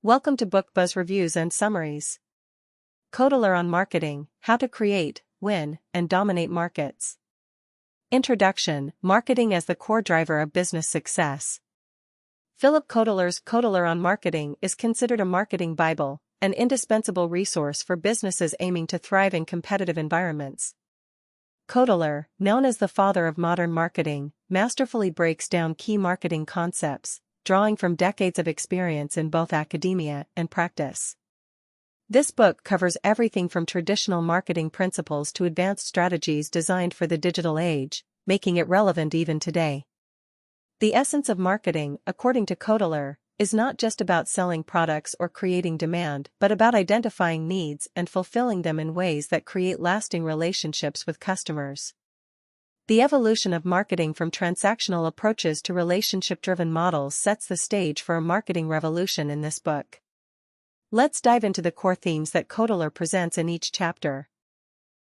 Welcome to Book Buzz Reviews and Summaries. Kotler on Marketing: How to Create, Win, and Dominate Markets. Introduction: Marketing as the core driver of business success. Philip Kotler's Kotler on Marketing is considered a marketing Bible, an indispensable resource for businesses aiming to thrive in competitive environments. Kotler, known as the father of modern marketing, masterfully breaks down key marketing concepts, drawing from decades of experience in both academia and practice. This book covers everything from traditional marketing principles to advanced strategies designed for the digital age, making it relevant even today. The essence of marketing, according to Kotler, is not just about selling products or creating demand, but about identifying needs and fulfilling them in ways that create lasting relationships with customers. The evolution of marketing from transactional approaches to relationship-driven models sets the stage for a marketing revolution in this book. Let's dive into the core themes that Kotler presents in each chapter.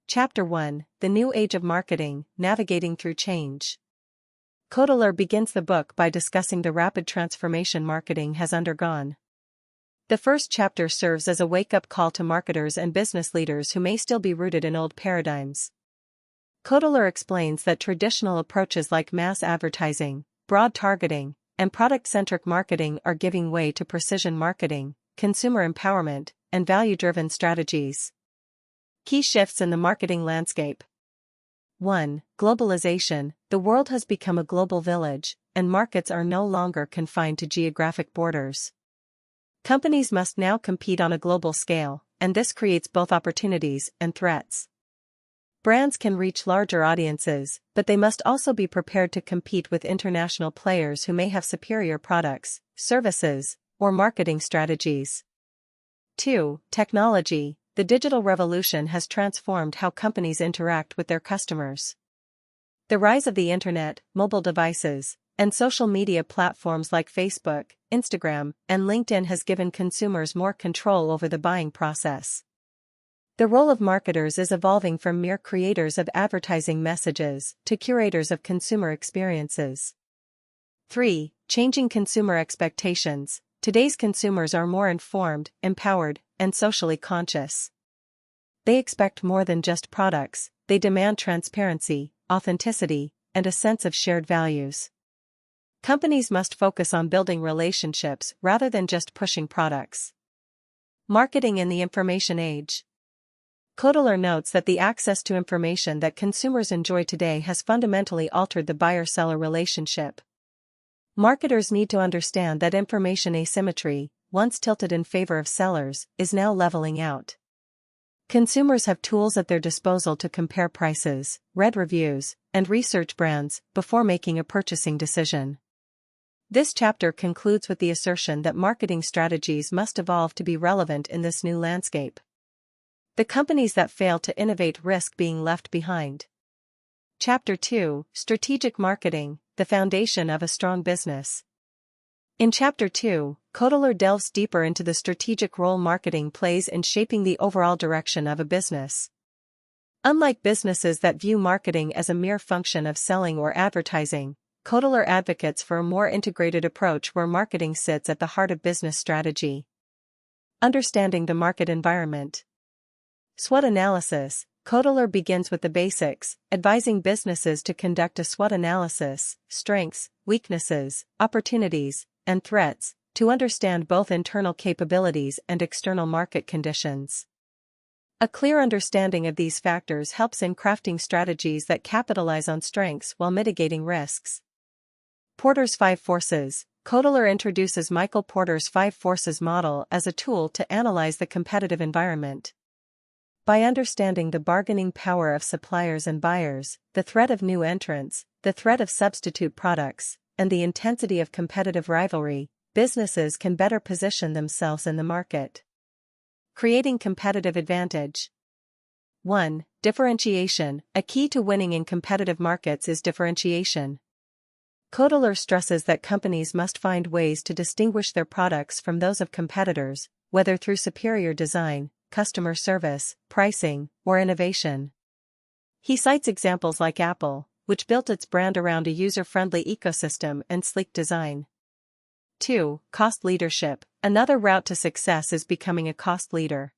Chapter 1: The New Age of Marketing: Navigating Through Change. Kotler begins the book by discussing the rapid transformation marketing has undergone. The first chapter serves as a wake-up call to marketers and business leaders who may still be rooted in old paradigms. Kotler explains that traditional approaches like mass advertising, broad targeting, and product-centric marketing are giving way to precision marketing, consumer empowerment, and value-driven strategies. Key shifts in the marketing landscape. 1. Globalization: The world has become a global village, and markets are no longer confined to geographic borders. Companies must now compete on a global scale, and this creates both opportunities and threats. Brands can reach larger audiences, but they must also be prepared to compete with international players who may have superior products, services, or marketing strategies. 2. Technology: The digital revolution has transformed how companies interact with their customers. The rise of the internet, mobile devices, and social media platforms like Facebook, Instagram, and LinkedIn has given consumers more control over the buying process. The role of marketers is evolving from mere creators of advertising messages to curators of consumer experiences. 3. Changing consumer expectations: Today's consumers are more informed, empowered, and socially conscious. They expect more than just products; they demand transparency, authenticity, and a sense of shared values. Companies must focus on building relationships rather than just pushing products. Marketing in the information age. Kotler notes that the access to information that consumers enjoy today has fundamentally altered the buyer-seller relationship. Marketers need to understand that information asymmetry, once tilted in favor of sellers, is now leveling out. Consumers have tools at their disposal to compare prices, read reviews, and research brands before making a purchasing decision. This chapter concludes with the assertion that marketing strategies must evolve to be relevant in this new landscape. The companies that fail to innovate risk being left behind. Chapter 2: Strategic Marketing: The Foundation of a Strong Business. In Chapter 2, Kotler delves deeper into the strategic role marketing plays in shaping the overall direction of a business. Unlike businesses that view marketing as a mere function of selling or advertising, Kotler advocates for a more integrated approach where marketing sits at the heart of business strategy. Understanding the market environment. SWOT analysis: Kotler begins with the basics, advising businesses to conduct a SWOT analysis: strengths, weaknesses, opportunities, and threats, to understand both internal capabilities and external market conditions. A clear understanding of these factors helps in crafting strategies that capitalize on strengths while mitigating risks. Porter's 5 Forces. Kotler introduces Michael Porter's 5 Forces model as a tool to analyze the competitive environment. By understanding the bargaining power of suppliers and buyers, the threat of new entrants, the threat of substitute products, and the intensity of competitive rivalry, businesses can better position themselves in the market. Creating competitive advantage. 1. Differentiation: A key to winning in competitive markets is differentiation. Kotler stresses that companies must find ways to distinguish their products from those of competitors, whether through superior design, customer service, pricing, or innovation. He cites examples like Apple, which built its brand around a user-friendly ecosystem and sleek design. 2. Cost leadership. Another route to success is becoming a cost leader.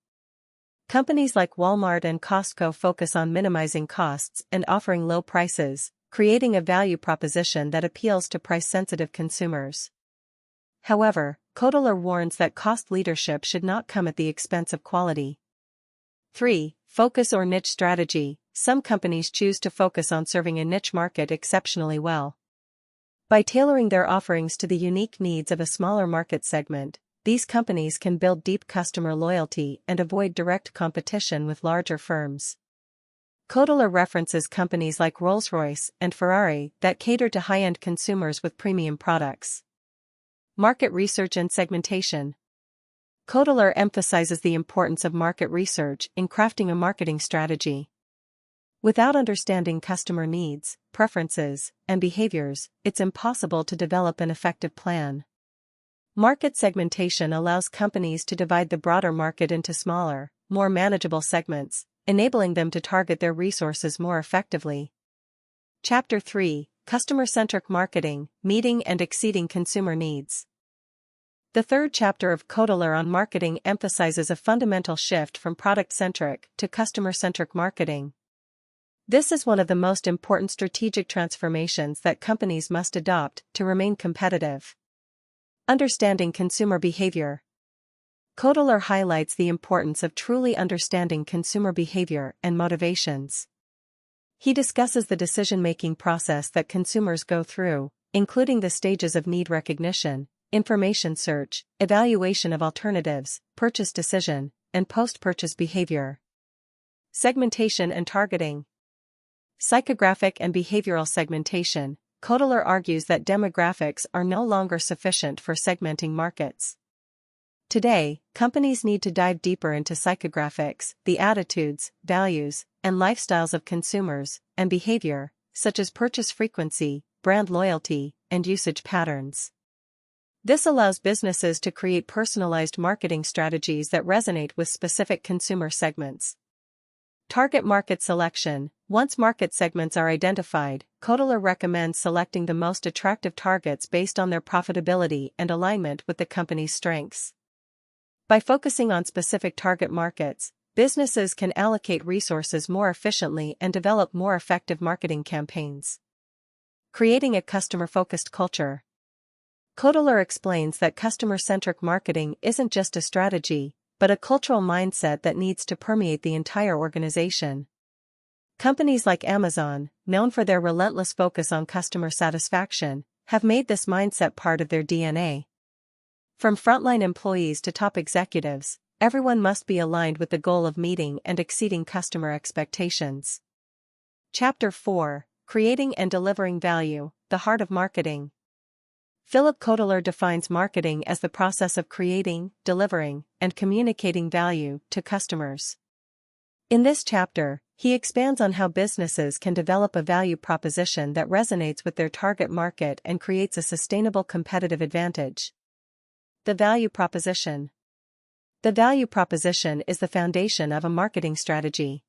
Companies like Walmart and Costco focus on minimizing costs and offering low prices, creating a value proposition that appeals to price-sensitive consumers. However, Kotler warns that cost leadership should not come at the expense of quality. 3. Focus or niche strategy. Some companies choose to focus on serving a niche market exceptionally well. By tailoring their offerings to the unique needs of a smaller market segment, these companies can build deep customer loyalty and avoid direct competition with larger firms. Kotler references companies like Rolls-Royce and Ferrari that cater to high-end consumers with premium products. Market research and segmentation. Kotler emphasizes the importance of market research in crafting a marketing strategy. Without understanding customer needs, preferences, and behaviors, it's impossible to develop an effective plan. Market segmentation allows companies to divide the broader market into smaller, more manageable segments, enabling them to target their resources more effectively. Chapter 3: Customer-centric marketing, meeting and exceeding consumer needs. The third chapter of Kotler on marketing emphasizes a fundamental shift from product-centric to customer-centric marketing. This is one of the most important strategic transformations that companies must adopt to remain competitive. Understanding consumer behavior. Kotler highlights the importance of truly understanding consumer behavior and motivations. He discusses the decision-making process that consumers go through, including the stages of need recognition, information search, evaluation of alternatives, purchase decision, and post-purchase behavior. Segmentation and targeting. Psychographic and behavioral segmentation. Kotler argues that demographics are no longer sufficient for segmenting markets. Today, companies need to dive deeper into psychographics, the attitudes, values, and lifestyles of consumers, and behavior, such as purchase frequency, brand loyalty, and usage patterns. This allows businesses to create personalized marketing strategies that resonate with specific consumer segments. Target market selection. Once market segments are identified, Kotler recommends selecting the most attractive targets based on their profitability and alignment with the company's strengths. By focusing on specific target markets, businesses can allocate resources more efficiently and develop more effective marketing campaigns. Creating a customer-focused culture. Kotler explains that customer-centric marketing isn't just a strategy, but a cultural mindset that needs to permeate the entire organization. Companies like Amazon, known for their relentless focus on customer satisfaction, have made this mindset part of their DNA. From frontline employees to top executives, everyone must be aligned with the goal of meeting and exceeding customer expectations. Chapter 4: Creating and delivering value, the heart of marketing. Philip Kotler defines marketing as the process of creating, delivering, and communicating value to customers. In this chapter, he expands on how businesses can develop a value proposition that resonates with their target market and creates a sustainable competitive advantage. The value proposition. The value proposition is the foundation of a marketing strategy.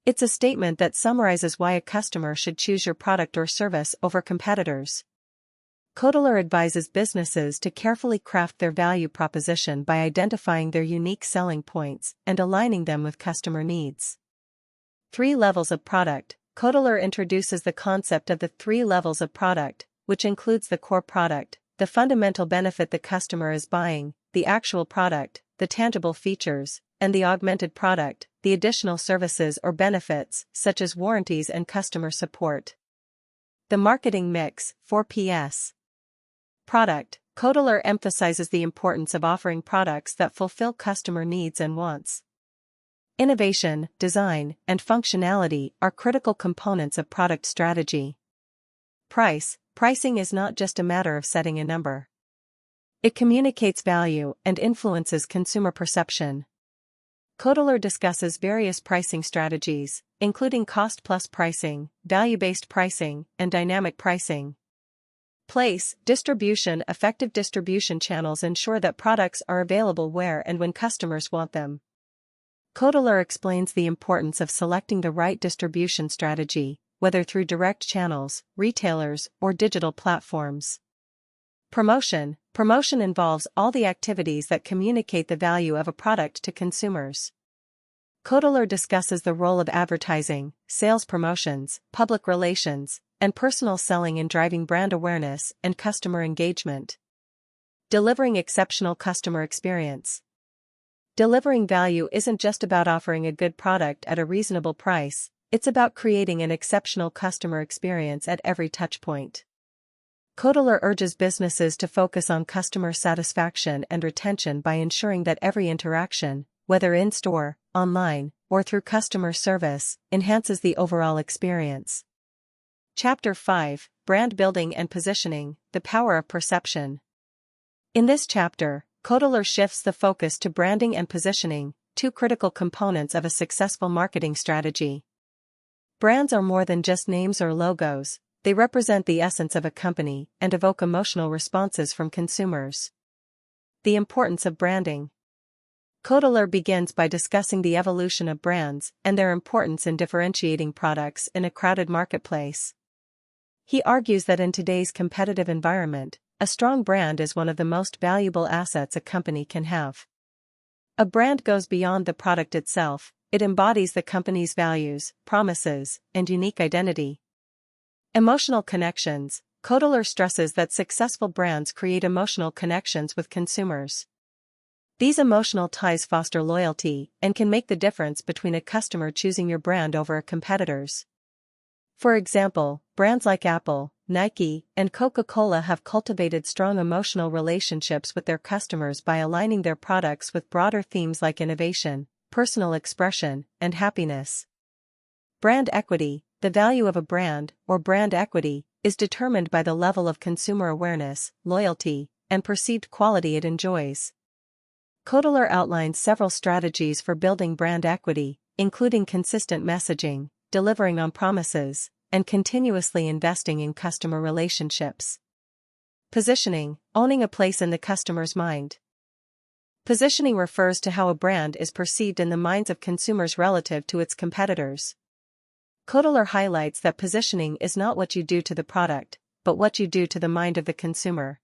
It's a statement that summarizes why a customer should choose your product or service over competitors. Kotler advises businesses to carefully craft their value proposition by identifying their unique selling points and aligning them with customer needs. 3 levels of product. Kotler introduces the concept of the 3 levels of product, which includes the core product, the fundamental benefit the customer is buying, the actual product, the tangible features, and the augmented product, the additional services or benefits, such as warranties and customer support. The marketing mix, 4Ps. Product. Kotler emphasizes the importance of offering products that fulfill customer needs and wants. Innovation, design, and functionality are critical components of product strategy. Price. Pricing is not just a matter of setting a number. It communicates value and influences consumer perception. Kotler discusses various pricing strategies, including cost-plus pricing, value-based pricing, and dynamic pricing. Place. Distribution. Effective distribution channels ensure that products are available where and when customers want them. Kotler explains the importance of selecting the right distribution strategy, whether through direct channels, retailers, or digital platforms. Promotion. Promotion involves all the activities that communicate the value of a product to consumers. Kotler discusses the role of advertising, sales promotions, public relations, and personal selling in driving brand awareness and customer engagement. Delivering exceptional customer experience. Delivering value isn't just about offering a good product at a reasonable price, it's about creating an exceptional customer experience at every touchpoint. Kotler urges businesses to focus on customer satisfaction and retention by ensuring that every interaction, whether in-store, online, or through customer service, enhances the overall experience. Chapter 5: Brand Building and Positioning, the Power of Perception. In this chapter, Kotler shifts the focus to branding and positioning, two critical components of a successful marketing strategy. Brands are more than just names or logos, they represent the essence of a company and evoke emotional responses from consumers. The importance of branding. Kotler begins by discussing the evolution of brands and their importance in differentiating products in a crowded marketplace. He argues that in today's competitive environment, a strong brand is one of the most valuable assets a company can have. A brand goes beyond the product itself, it embodies the company's values, promises, and unique identity. Emotional connections. Kotler stresses that successful brands create emotional connections with consumers. These emotional ties foster loyalty and can make the difference between a customer choosing your brand over a competitor's. For example, brands like Apple, Nike, and Coca-Cola have cultivated strong emotional relationships with their customers by aligning their products with broader themes like innovation, personal expression, and happiness. Brand equity. The value of a brand, or brand equity, is determined by the level of consumer awareness, loyalty, and perceived quality it enjoys. Kotler outlines several strategies for building brand equity, including consistent messaging, delivering on promises, and continuously investing in customer relationships. Positioning. Owning a place in the customer's mind. Positioning refers to how a brand is perceived in the minds of consumers relative to its competitors. Kotler highlights that positioning is not what you do to the product, but what you do to the mind of the consumer.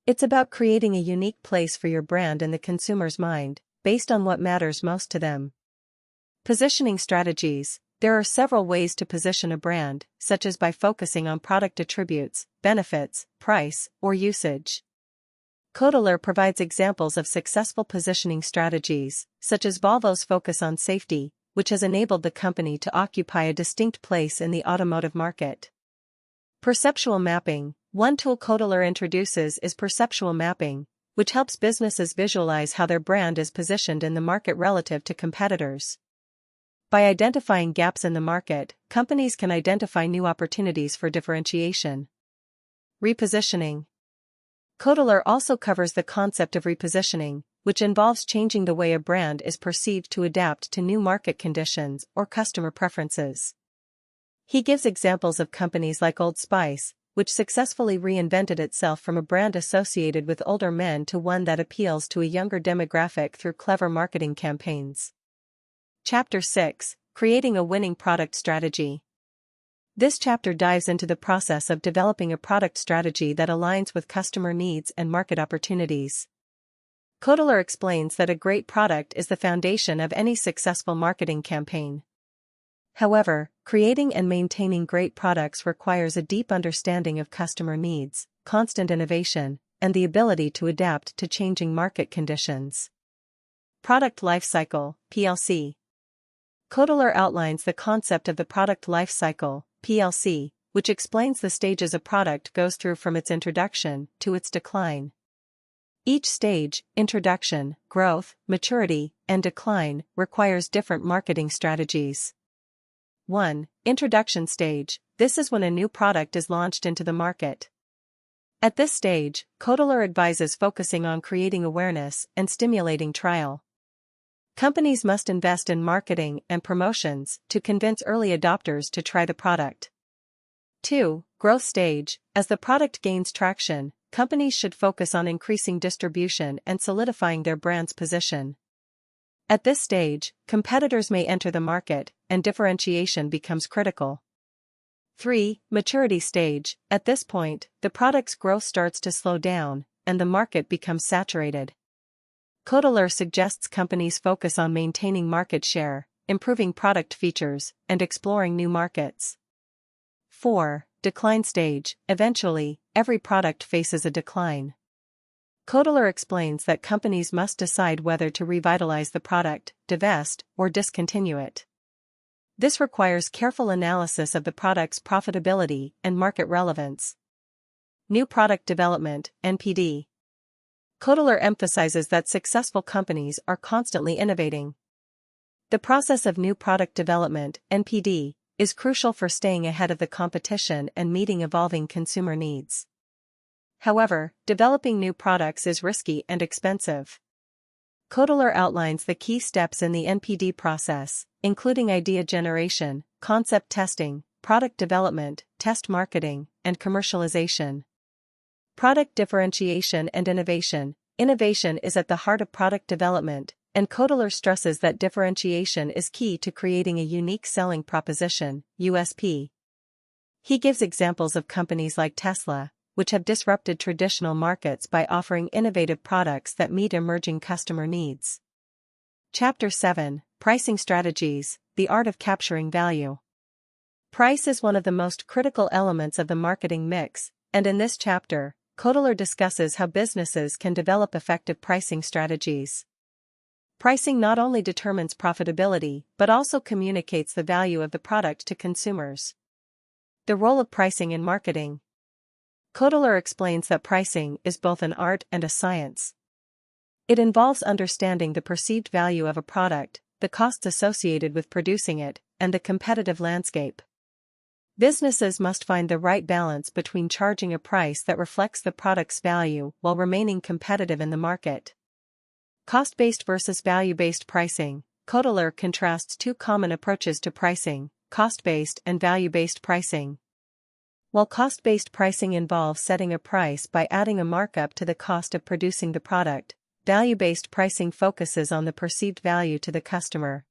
It's about creating a unique place for your brand in the consumer's mind, based on what matters most to them. Positioning strategies. There are several ways to position a brand, such as by focusing on product attributes, benefits, price, or usage. Kotler provides examples of successful positioning strategies, such as Volvo's focus on safety, which has enabled the company to occupy a distinct place in the automotive market. Perceptual mapping. One tool Kotler introduces is perceptual mapping, which helps businesses visualize how their brand is positioned in the market relative to competitors. By identifying gaps in the market, companies can identify new opportunities for differentiation. Repositioning. Kotler also covers the concept of repositioning, which involves changing the way a brand is perceived to adapt to new market conditions or customer preferences. He gives examples of companies like Old Spice, which successfully reinvented itself from a brand associated with older men to one that appeals to a younger demographic through clever marketing campaigns. Chapter 6: Creating a Winning Product Strategy. This chapter dives into the process of developing a product strategy that aligns with customer needs and market opportunities. Kotler explains that a great product is the foundation of any successful marketing campaign. However, creating and maintaining great products requires a deep understanding of customer needs, constant innovation, and the ability to adapt to changing market conditions. Product Life Cycle, PLC. Kotler outlines the concept of the product life cycle, PLC, which explains the stages a product goes through from its introduction to its decline. Each stage, introduction, growth, maturity, and decline, requires different marketing strategies. 1. Introduction stage. This is when a new product is launched into the market. At this stage, Kotler advises focusing on creating awareness and stimulating trial. Companies must invest in marketing and promotions to convince early adopters to try the product. 2. Growth stage. As the product gains traction, companies should focus on increasing distribution and solidifying their brand's position. At this stage, competitors may enter the market, and differentiation becomes critical. 3. Maturity stage. At this point, the product's growth starts to slow down, and the market becomes saturated. Kotler suggests companies focus on maintaining market share, improving product features, and exploring new markets. 4. Decline stage. Eventually, every product faces a decline. Kotler explains that companies must decide whether to revitalize the product, divest, or discontinue it. This requires careful analysis of the product's profitability and market relevance. New product development, NPD. Kotler emphasizes that successful companies are constantly innovating. The process of new product development, NPD, is crucial for staying ahead of the competition and meeting evolving consumer needs. However, developing new products is risky and expensive. Kotler outlines the key steps in the NPD process, including idea generation, concept testing, product development, test marketing, and commercialization. Product differentiation and innovation. Innovation is at the heart of product development, and Kotler stresses that differentiation is key to creating a unique selling proposition, USP. He gives examples of companies like Tesla, which have disrupted traditional markets by offering innovative products that meet emerging customer needs. Chapter 7: Pricing Strategies, the Art of Capturing Value. Price is one of the most critical elements of the marketing mix, and in this chapter, Kotler discusses how businesses can develop effective pricing strategies. Pricing not only determines profitability but also communicates the value of the product to consumers. The role of pricing in marketing. Kotler explains that pricing is both an art and a science. It involves understanding the perceived value of a product, the costs associated with producing it, and the competitive landscape. Businesses must find the right balance between charging a price that reflects the product's value while remaining competitive in the market. Cost-based versus value-based pricing. Kotler contrasts two common approaches to pricing: cost-based and value-based pricing. While cost-based pricing involves setting a price by adding a markup to the cost of producing the product, value-based pricing focuses on the perceived value to the customer.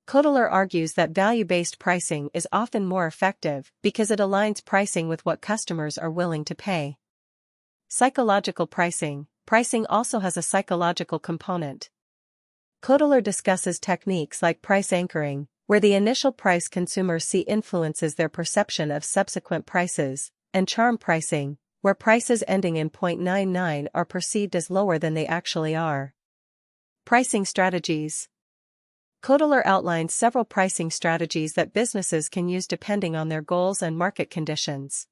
Kotler argues that value-based pricing is often more effective because it aligns pricing with what customers are willing to pay. Psychological pricing. Pricing also has a psychological component. Kotler discusses techniques like price anchoring, where the initial price consumers see influences their perception of subsequent prices, and charm pricing, where prices ending in 0.99 are perceived as lower than they actually are. Pricing strategies. Kotler outlines several pricing strategies that businesses can use depending on their goals and market conditions.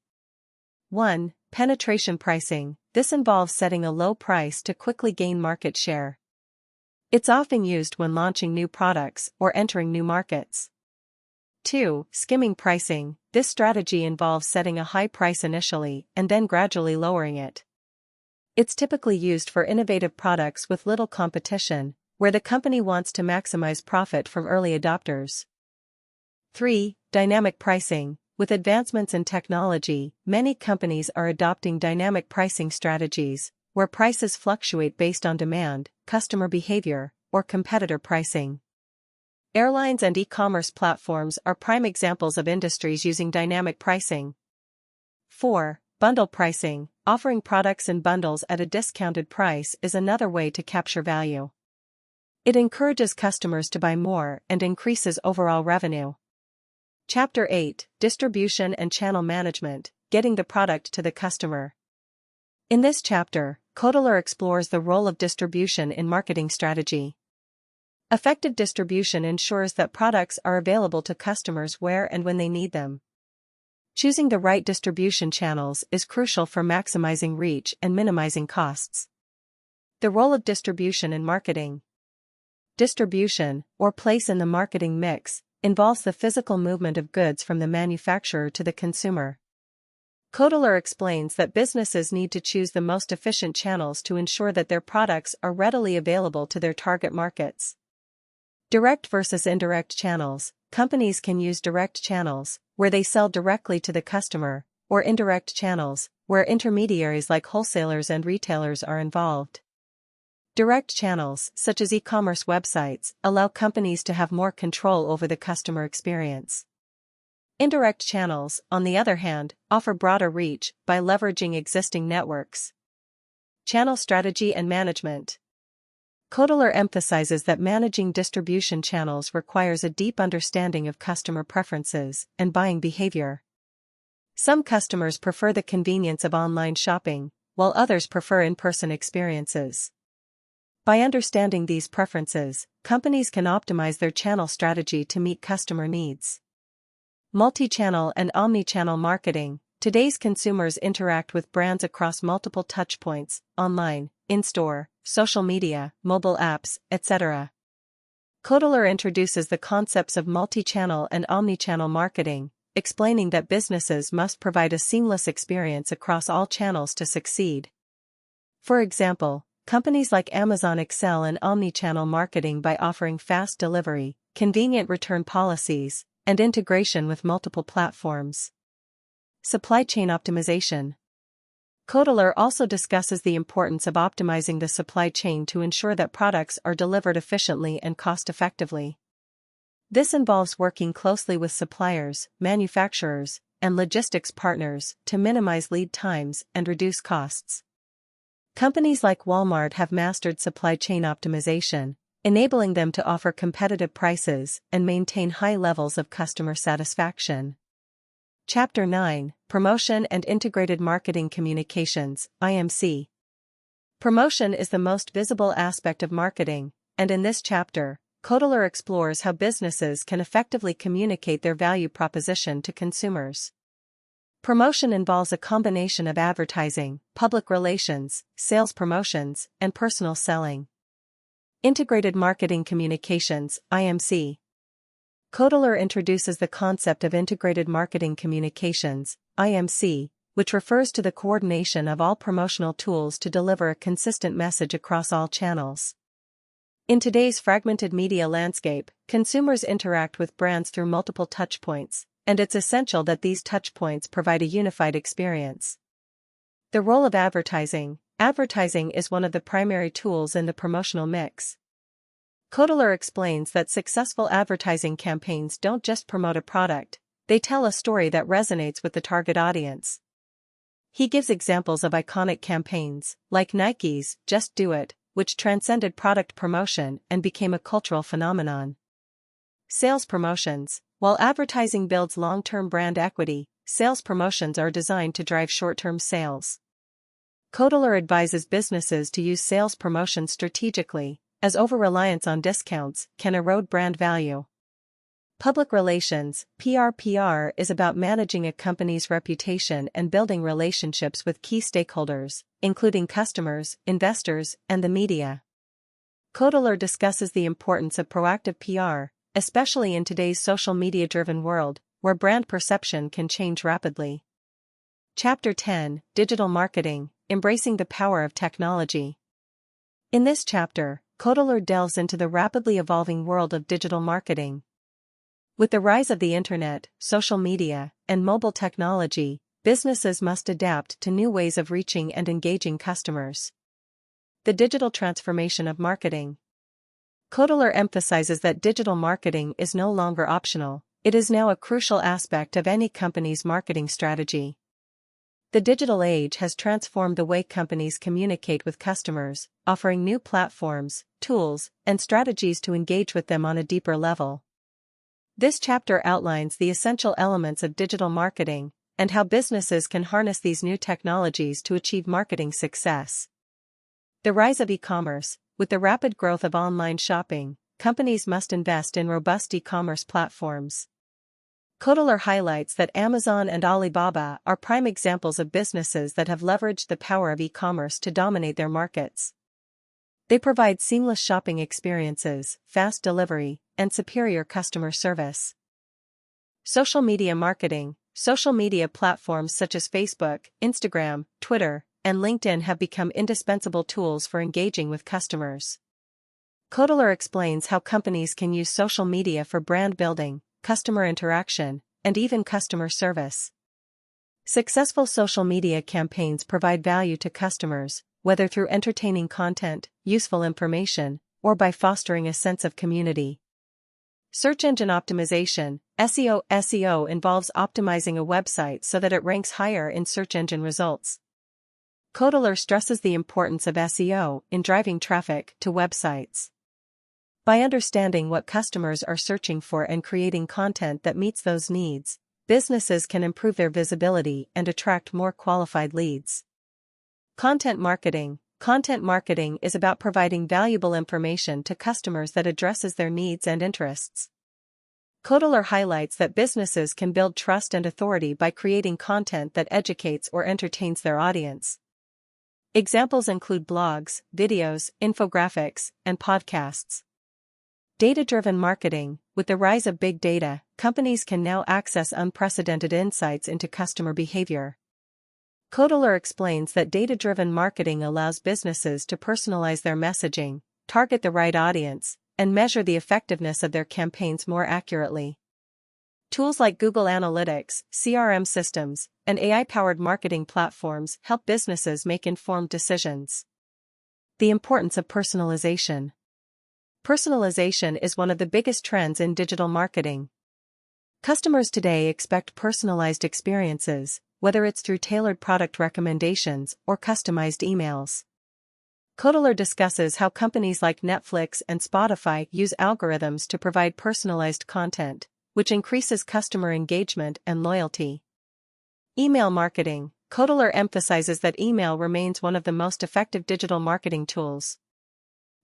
1. Penetration pricing. This involves setting a low price to quickly gain market share. It's often used when launching new products or entering new markets. 2. Skimming pricing. This strategy involves setting a high price initially and then gradually lowering it. It's typically used for innovative products with little competition, where the company wants to maximize profit from early adopters. 3. Dynamic pricing. With advancements in technology, many companies are adopting dynamic pricing strategies, where prices fluctuate based on demand, customer behavior, or competitor pricing. Airlines and e-commerce platforms are prime examples of industries using dynamic pricing. 4. Bundle pricing. Offering products in bundles at a discounted price is another way to capture value. It encourages customers to buy more and increases overall revenue. Chapter 8: Distribution and Channel Management, Getting the Product to the Customer. In this chapter, Kotler explores the role of distribution in marketing strategy. Effective distribution ensures that products are available to customers where and when they need them. Choosing the right distribution channels is crucial for maximizing reach and minimizing costs. The role of distribution in marketing. Distribution, or place in the marketing mix, involves the physical movement of goods from the manufacturer to the consumer. Kotler explains that businesses need to choose the most efficient channels to ensure that their products are readily available to their target markets. Direct versus indirect channels. Companies can use direct channels, where they sell directly to the customer, or indirect channels, where intermediaries like wholesalers and retailers are involved. Direct channels, such as e-commerce websites, allow companies to have more control over the customer experience. Indirect channels, on the other hand, offer broader reach by leveraging existing networks. Channel strategy and management. Kotler emphasizes that managing distribution channels requires a deep understanding of customer preferences and buying behavior. Some customers prefer the convenience of online shopping, while others prefer in-person experiences. By understanding these preferences, companies can optimize their channel strategy to meet customer needs. Multi-channel and omni-channel marketing. Today's consumers interact with brands across multiple touchpoints: online, in-store, social media, mobile apps, etc. Kotler introduces the concepts of multi-channel and omni-channel marketing, explaining that businesses must provide a seamless experience across all channels to succeed. For example, companies like Amazon excel in omni-channel marketing by offering fast delivery, convenient return policies, and integration with multiple platforms. Supply chain optimization. Kotler also discusses the importance of optimizing the supply chain to ensure that products are delivered efficiently and cost-effectively. This involves working closely with suppliers, manufacturers, and logistics partners to minimize lead times and reduce costs. Companies like Walmart have mastered supply chain optimization, enabling them to offer competitive prices and maintain high levels of customer satisfaction. Chapter 9: Promotion and Integrated Marketing Communications, IMC. Promotion is the most visible aspect of marketing, and in this chapter, Kotler explores how businesses can effectively communicate their value proposition to consumers. Promotion involves a combination of advertising, public relations, sales promotions, and personal selling. Integrated Marketing Communications, IMC. Kotler introduces the concept of integrated marketing communications, IMC, which refers to the coordination of all promotional tools to deliver a consistent message across all channels. In today's fragmented media landscape, consumers interact with brands through multiple touchpoints, and it's essential that these touchpoints provide a unified experience. The role of advertising. Advertising is one of the primary tools in the promotional mix. Kotler explains that successful advertising campaigns don't just promote a product, they tell a story that resonates with the target audience. He gives examples of iconic campaigns, like Nike's "Just Do It," which transcended product promotion and became a cultural phenomenon. Sales promotions. While advertising builds long-term brand equity, sales promotions are designed to drive short-term sales. Kotler advises businesses to use sales promotions strategically, as over-reliance on discounts can erode brand value. Public relations. PR is about managing a company's reputation and building relationships with key stakeholders, including customers, investors, and the media. Kotler discusses the importance of proactive PR, especially in today's social media-driven world, where brand perception can change rapidly. Chapter 10: Digital Marketing, Embracing the Power of Technology. In this chapter, Kotler delves into the rapidly evolving world of digital marketing. With the rise of the internet, social media, and mobile technology, businesses must adapt to new ways of reaching and engaging customers. The digital transformation of marketing. Kotler emphasizes that digital marketing is no longer optional, it is now a crucial aspect of any company's marketing strategy. The digital age has transformed the way companies communicate with customers, offering new platforms, tools, and strategies to engage with them on a deeper level. This chapter outlines the essential elements of digital marketing and how businesses can harness these new technologies to achieve marketing success. The rise of e-commerce. With the rapid growth of online shopping, companies must invest in robust e-commerce platforms. Kotler highlights that Amazon and Alibaba are prime examples of businesses that have leveraged the power of e-commerce to dominate their markets. They provide seamless shopping experiences, fast delivery, and superior customer service. Social media marketing. Social media platforms such as Facebook, Instagram, Twitter, and LinkedIn have become indispensable tools for engaging with customers. Kotler explains how companies can use social media for brand building, customer interaction, and even customer service. Successful social media campaigns provide value to customers, whether through entertaining content, useful information, or by fostering a sense of community. Search engine optimization. SEO involves optimizing a website so that it ranks higher in search engine results. Kotler stresses the importance of SEO in driving traffic to websites. By understanding what customers are searching for and creating content that meets those needs, businesses can improve their visibility and attract more qualified leads. Content marketing. Content marketing is about providing valuable information to customers that addresses their needs and interests. Kotler highlights that businesses can build trust and authority by creating content that educates or entertains their audience. Examples include blogs, videos, infographics, and podcasts. Data-driven marketing. With the rise of big data, companies can now access unprecedented insights into customer behavior. Kotler explains that data-driven marketing allows businesses to personalize their messaging, target the right audience, and measure the effectiveness of their campaigns more accurately. Tools like Google Analytics, CRM systems, and AI-powered marketing platforms help businesses make informed decisions. The importance of personalization. Personalization is one of the biggest trends in digital marketing. Customers today expect personalized experiences, whether it's through tailored product recommendations or customized emails. Kotler discusses how companies like Netflix and Spotify use algorithms to provide personalized content, which increases customer engagement and loyalty. Email marketing. Kotler emphasizes that email remains one of the most effective digital marketing tools.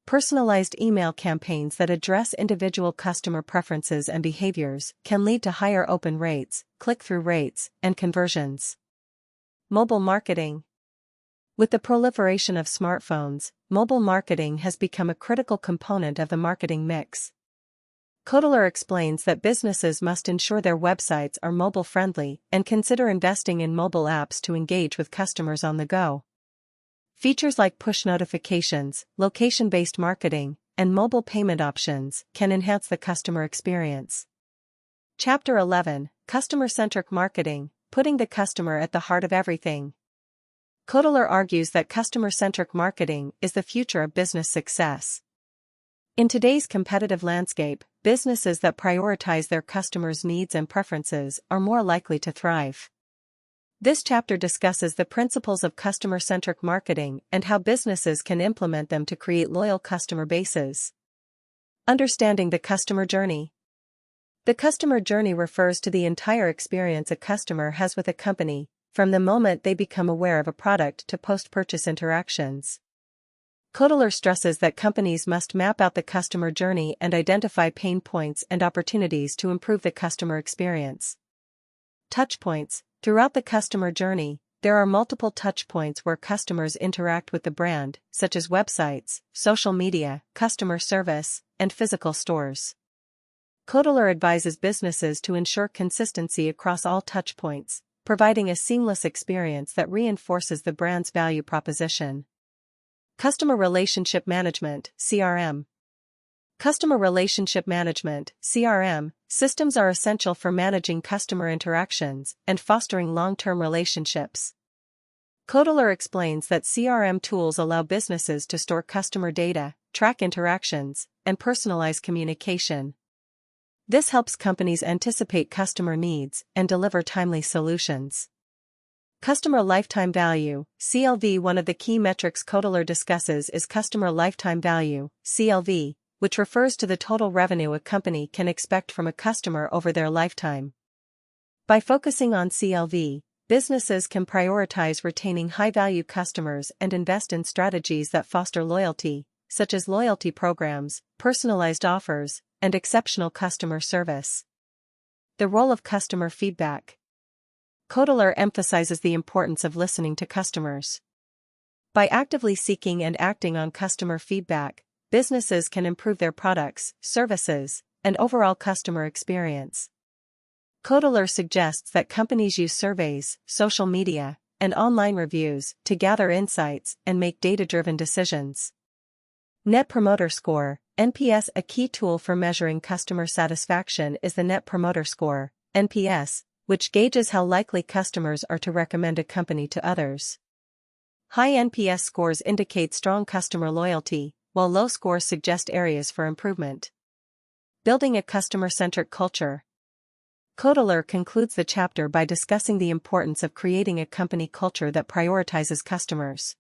Personalized email campaigns that address individual customer preferences and behaviors can lead to higher open rates, click-through rates, and conversions. Mobile marketing. With the proliferation of smartphones, mobile marketing has become a critical component of the marketing mix. Kotler explains that businesses must ensure their websites are mobile-friendly and consider investing in mobile apps to engage with customers on the go. Features like push notifications, location-based marketing, and mobile payment options can enhance the customer experience. Chapter 11: Customer-centric marketing, putting the customer at the heart of everything. Kotler argues that customer-centric marketing is the future of business success. In today's competitive landscape, businesses that prioritize their customers' needs and preferences are more likely to thrive. This chapter discusses the principles of customer-centric marketing and how businesses can implement them to create loyal customer bases. Understanding the customer journey. The customer journey refers to the entire experience a customer has with a company, from the moment they become aware of a product to post-purchase interactions. Kotler stresses that companies must map out the customer journey and identify pain points and opportunities to improve the customer experience. Touchpoints. Throughout the customer journey, there are multiple touchpoints where customers interact with the brand, such as websites, social media, customer service, and physical stores. Kotler advises businesses to ensure consistency across all touchpoints, providing a seamless experience that reinforces the brand's value proposition. Customer Relationship Management, CRM. Customer Relationship Management, CRM, systems are essential for managing customer interactions and fostering long-term relationships. Kotler explains that CRM tools allow businesses to store customer data, track interactions, and personalize communication. This helps companies anticipate customer needs and deliver timely solutions. Customer Lifetime Value, CLV. One of the key metrics Kotler discusses is Customer Lifetime Value, CLV, which refers to the total revenue a company can expect from a customer over their lifetime. By focusing on CLV, businesses can prioritize retaining high-value customers and invest in strategies that foster loyalty, such as loyalty programs, personalized offers, and exceptional customer service. The role of customer feedback. Kotler emphasizes the importance of listening to customers. By actively seeking and acting on customer feedback, businesses can improve their products, services, and overall customer experience. Kotler suggests that companies use surveys, social media, and online reviews to gather insights and make data-driven decisions. Net Promoter Score, NPS. A key tool for measuring customer satisfaction is the Net Promoter Score, NPS, which gauges how likely customers are to recommend a company to others. High NPS scores indicate strong customer loyalty, while low scores suggest areas for improvement. Building a customer-centric culture. Kotler concludes the chapter by discussing the importance of creating a company culture that prioritizes customers.